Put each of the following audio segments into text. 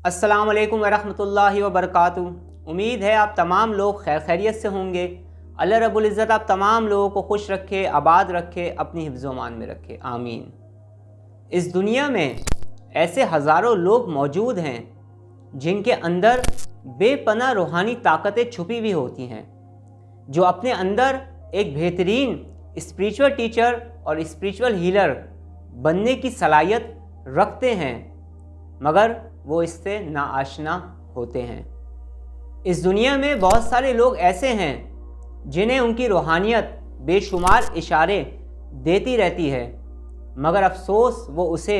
अस्सलाम वालेकुम वरहमतुल्लाहि वबरकातुहू। उम्मीद है आप तमाम लोग खैर खैरियत से होंगे। अल्लाह रब्बुल इज़्ज़त आप तमाम लोगों को खुश रखे, आबाद रखे, अपनी हिफ्ज़ मान में रखे, आमीन। इस दुनिया में ऐसे हज़ारों लोग मौजूद हैं जिनके अंदर बेपनाह रूहानी ताकतें छुपी हुई होती हैं, जो अपने अंदर एक बेहतरीन स्पिरिचुअल टीचर और स्पिरिचुअल हीलर बनने की सलाहियत रखते हैं, मगर वो इससे नाआशना होते हैं। इस दुनिया में बहुत सारे लोग ऐसे हैं जिन्हें उनकी रूहानियत बेशुमार इशारे देती रहती है, मगर अफसोस वो उसे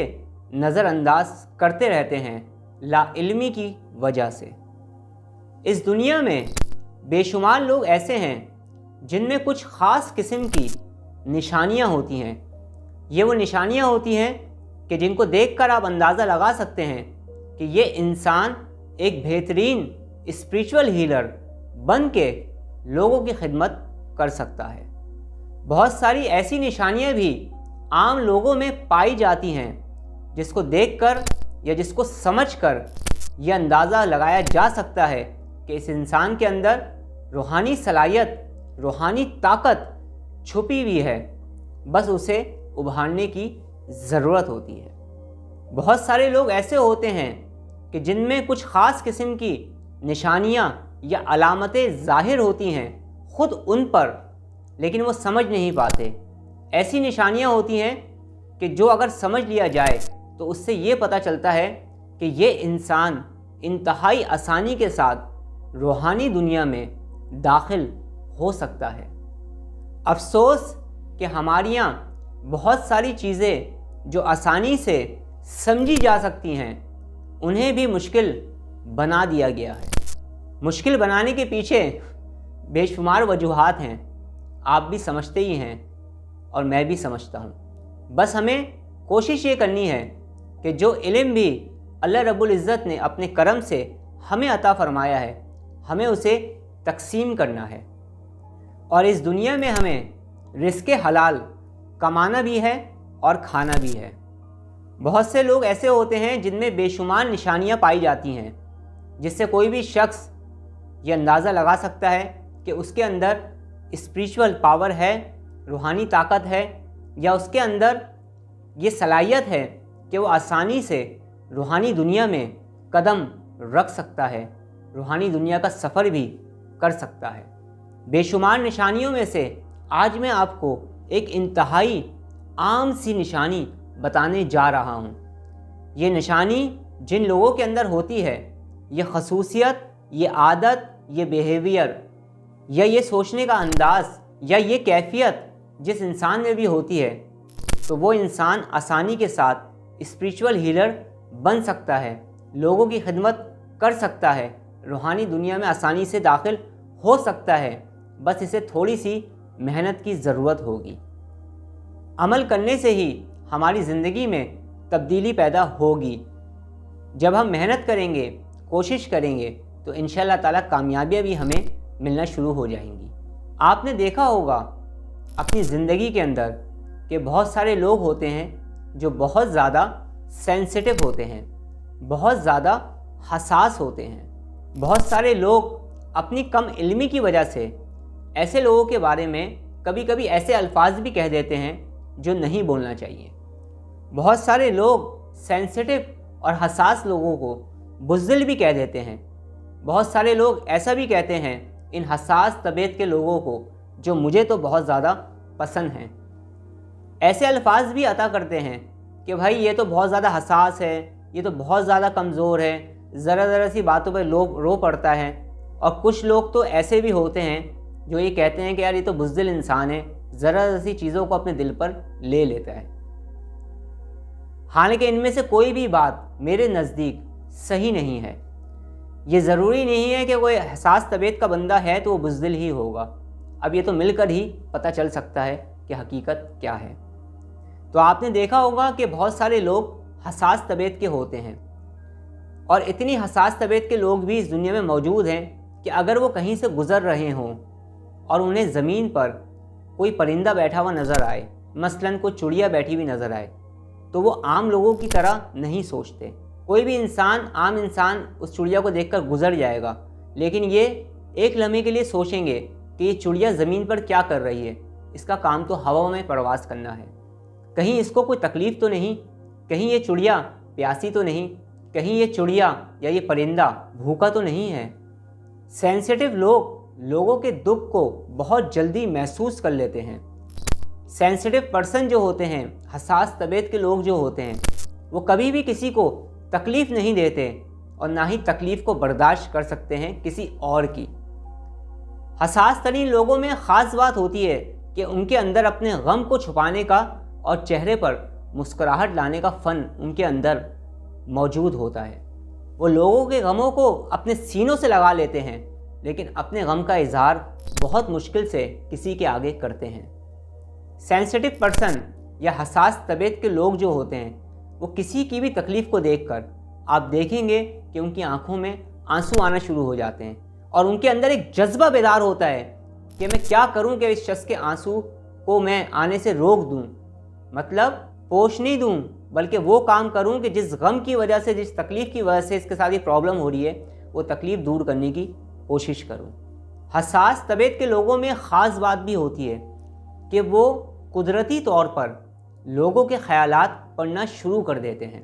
नज़रअंदाज करते रहते हैं लाइल्मी की वजह से। इस दुनिया में बेशुमार लोग ऐसे हैं जिनमें कुछ ख़ास किस्म की निशानियां होती हैं। ये वो निशानियां होती हैं कि जिनको देखकर आप अंदाज़ा लगा सकते हैं कि ये इंसान एक बेहतरीन स्पिरिचुअल हीलर बन के लोगों की खिदमत कर सकता है। बहुत सारी ऐसी निशानियां भी आम लोगों में पाई जाती हैं जिसको देखकर या जिसको समझकर यह अंदाज़ा लगाया जा सकता है कि इस इंसान के अंदर रूहानी सलाहियत, रूहानी ताकत छुपी हुई है, बस उसे उभारने की ज़रूरत होती है। बहुत सारे लोग ऐसे होते हैं कि जिनमें कुछ ख़ास किस्म की निशानियां या अलामतें ज़ाहिर होती हैं ख़ुद उन पर, लेकिन वो समझ नहीं पाते। ऐसी निशानियां होती हैं कि जो अगर समझ लिया जाए तो उससे ये पता चलता है कि ये इंसान इंतहाई आसानी के साथ रूहानी दुनिया में दाखिल हो सकता है। अफसोस कि हमारे यहाँ बहुत सारी चीज़ें जो आसानी से समझी जा सकती हैं उन्हें भी मुश्किल बना दिया गया है। मुश्किल बनाने के पीछे बेशुमार वजूहात हैं, आप भी समझते ही हैं और मैं भी समझता हूँ। बस हमें कोशिश ये करनी है कि जो इल्म भी अल्लाह रब्बुल इज़्ज़त ने अपने करम से हमें अता फ़रमाया है, हमें उसे तकसीम करना है। और इस दुनिया में हमें रिज़्क़े हलाल कमाना भी है और खाना भी है। बहुत से लोग ऐसे होते हैं जिनमें बेशुमार निशानियां पाई जाती हैं, जिससे कोई भी शख्स ये अंदाज़ा लगा सकता है कि उसके अंदर स्पिरिचुअल पावर है, रूहानी ताकत है, या उसके अंदर ये सलाहियत है कि वो आसानी से रूहानी दुनिया में कदम रख सकता है, रूहानी दुनिया का सफ़र भी कर सकता है। बेशुमार निशानियों में से आज मैं आपको एक इंतहाई आम सी निशानी बताने जा रहा हूँ। ये निशानी जिन लोगों के अंदर होती है, ये खसूसियत, ये आदत, ये बिहेवियर या ये सोचने का अंदाज़ या ये कैफियत जिस इंसान में भी होती है, तो वो इंसान आसानी के साथ स्पिरिचुअल हीलर बन सकता है, लोगों की खिदमत कर सकता है, रूहानी दुनिया में आसानी से दाखिल हो सकता है। बस इसे थोड़ी सी मेहनत की ज़रूरत होगी। अमल करने से ही हमारी ज़िंदगी में तब्दीली पैदा होगी। जब हम मेहनत करेंगे, कोशिश करेंगे, तो इंशाअल्लाह ताला कामयाबियाँ भी हमें मिलना शुरू हो जाएंगी। आपने देखा होगा अपनी ज़िंदगी के अंदर कि बहुत सारे लोग होते हैं जो बहुत ज़्यादा सेंसिटिव होते हैं, बहुत ज़्यादा हसास होते हैं। बहुत सारे लोग अपनी कम इल्मी की वजह से ऐसे लोगों के बारे में कभी कभी ऐसे अल्फाज भी कह देते हैं जो नहीं बोलना चाहिए। बहुत सारे लोग सेंसिटिव और हसास लोगों को बुज़दिल भी कह देते हैं। बहुत सारे लोग ऐसा भी कहते हैं इन हसास तबीयत के लोगों को, जो मुझे तो बहुत ज़्यादा पसंद हैं। ऐसे अल्फाज भी अता करते हैं कि भाई ये तो बहुत ज़्यादा हसास है, ये तो बहुत ज़्यादा कमज़ोर है, ज़रा सी बातों पर रो पड़ता है। और कुछ लोग तो ऐसे भी होते हैं जो ये कहते हैं कि यार ये तो बुज़दिल इंसान है, ज़रा सी चीज़ों को अपने दिल पर ले लेता है। हालांकि इनमें से कोई भी बात मेरे नज़दीक सही नहीं है। ये ज़रूरी नहीं है कि कोई हसास तबीयत का बंदा है तो वो बुज़दिल ही होगा। अब ये तो मिलकर ही पता चल सकता है कि हकीकत क्या है। तो आपने देखा होगा कि बहुत सारे लोग हसास तबीयत के होते हैं, और इतनी हसास तबीयत के लोग भी इस दुनिया में मौजूद हैं कि अगर वो कहीं से गुज़र रहे हों और उन्हें ज़मीन पर कोई परिंदा बैठा हुआ नज़र आए, मसलन कोई चिड़िया बैठी हुई नज़र आए, तो वो आम लोगों की तरह नहीं सोचते। कोई भी इंसान, आम इंसान उस चिड़िया को देखकर गुजर जाएगा, लेकिन ये एक लम्हे के लिए सोचेंगे कि ये चिड़िया ज़मीन पर क्या कर रही है, इसका काम तो हवा में परवास करना है, कहीं इसको कोई तकलीफ़ तो नहीं, कहीं ये चिड़िया प्यासी तो नहीं, कहीं ये चिड़िया या ये परिंदा भूखा तो नहीं है। सेंसिटिव लोग लोगों के दुख को बहुत जल्दी महसूस कर लेते हैं। सेंसिटिव पर्सन जो होते हैं, हसास तबीयत के लोग जो होते हैं, वो कभी भी किसी को तकलीफ़ नहीं देते और ना ही तकलीफ़ को बर्दाश्त कर सकते हैं किसी और की। हसास तरीन लोगों में ख़ास बात होती है कि उनके अंदर अपने गम को छुपाने का और चेहरे पर मुस्कुराहट लाने का फ़न उनके अंदर मौजूद होता है। वो लोगों के गमों को अपने सीनों से लगा लेते हैं, लेकिन अपने गम का इजहार बहुत मुश्किल से किसी के आगे करते हैं। सेंसिटिव पर्सन या हसास तबीयत के लोग जो होते हैं, वो किसी की भी तकलीफ़ को देखकर आप देखेंगे कि उनकी आंखों में आंसू आना शुरू हो जाते हैं और उनके अंदर एक जज्बा बेदार होता है कि मैं क्या करूं कि इस शख्स के आंसू को मैं आने से रोक दूं, मतलब पोष नहीं दूं, बल्कि वो काम करूं कि जिस गम की वजह से, जिस तकलीफ़ की वजह से इसके साथ ये प्रॉब्लम हो रही है, वो तकलीफ़ दूर करने की कोशिश करूं। हसास तबीयत के लोगों में ख़ास बात भी होती है कि वो कुदरती तौर पर लोगों के ख़यालात पढ़ना शुरू कर देते हैं।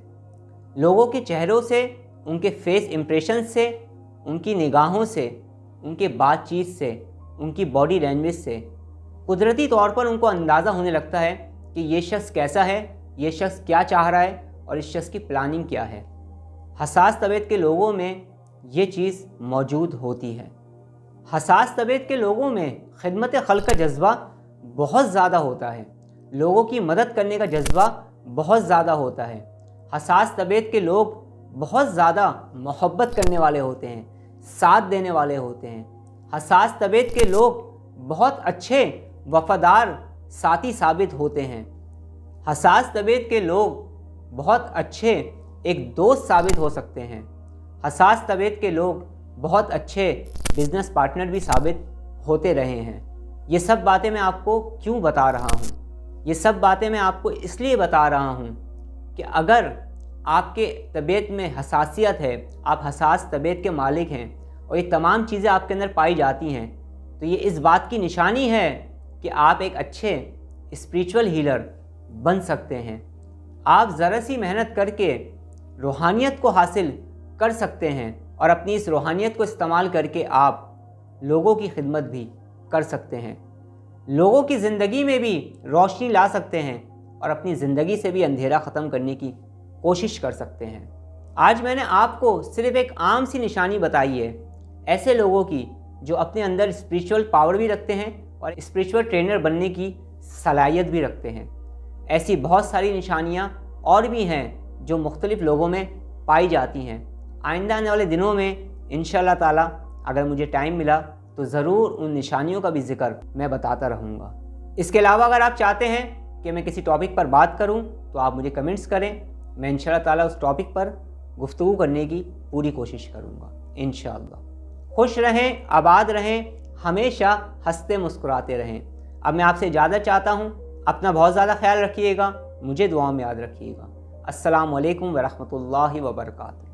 लोगों के चेहरों से, उनके फेस इम्प्रेशन से, उनकी निगाहों से, उनके बातचीत से, उनकी बॉडी लैंग्वेज से कुदरती तौर पर उनको अंदाज़ा होने लगता है कि ये शख्स कैसा है, ये शख्स क्या चाह रहा है और इस शख्स की प्लानिंग क्या है। हसास तबीयत के लोगों में ये चीज़ मौजूद होती है। हसास तबीयत के लोगों में खिदमत खल्क़ का जज्बा बहुत ज़्यादा होता है, लोगों की मदद करने का जज्बा बहुत ज़्यादा होता है। हसास तबीयत के लोग बहुत ज़्यादा मोहब्बत करने वाले होते हैं, साथ देने वाले होते हैं। हसास तबीयत के लोग बहुत अच्छे वफ़ादार साथी साबित होते हैं। हसास तबीयत के लोग बहुत अच्छे एक दोस्त साबित हो सकते हैं। हसास तबीयत के लोग बहुत अच्छे बिजनेस पार्टनर भी साबित होते रहे हैं। ये सब बातें मैं आपको क्यों बता रहा हूँ? ये सब बातें मैं आपको इसलिए बता रहा हूँ कि अगर आपके तबीयत में हसासियत है, आप हसास तबीयत के मालिक हैं और ये तमाम चीज़ें आपके अंदर पाई जाती हैं, तो ये इस बात की निशानी है कि आप एक अच्छे स्पिरिचुअल हीलर बन सकते हैं। आप ज़रा सी मेहनत करके रूहानियत को हासिल कर सकते हैं और अपनी इस रूहानियत को इस्तेमाल करके आप लोगों की खिदमत भी कर सकते हैं, लोगों की ज़िंदगी में भी रोशनी ला सकते हैं और अपनी ज़िंदगी से भी अंधेरा ख़त्म करने की कोशिश कर सकते हैं। आज मैंने आपको सिर्फ़ एक आम सी निशानी बताई है ऐसे लोगों की जो अपने अंदर स्पिरिचुअल पावर भी रखते हैं और स्पिरिचुअल ट्रेनर बनने की सलाहियत भी रखते हैं। ऐसी बहुत सारी निशानियाँ और भी हैं जो मुख्तलिफ़ लोगों में पाई जाती हैं। आइंदा आने वाले दिनों में इंशाअल्लाह ताला अगर मुझे टाइम मिला तो ज़रूर उन निशानियों का भी ज़िक्र मैं बताता रहूँगा। इसके अलावा अगर आप चाहते हैं कि मैं किसी टॉपिक पर बात करूँ तो आप मुझे कमेंट्स करें, मैं इंशाअल्लाह ताला उस टॉपिक पर गुफ्तगू करने की पूरी कोशिश करूँगा इंशाअल्लाह। खुश रहें, आबाद रहें, हमेशा हंसते मुस्कुराते रहें। अब मैं आपसे इजाज़त चाहता हूँ। अपना बहुत ज़्यादा ख्याल रखिएगा, मुझे दुआओं में याद रखिएगा। अस्सलामु अलैकुम व रहमतुल्लाहि व बरकातुहू।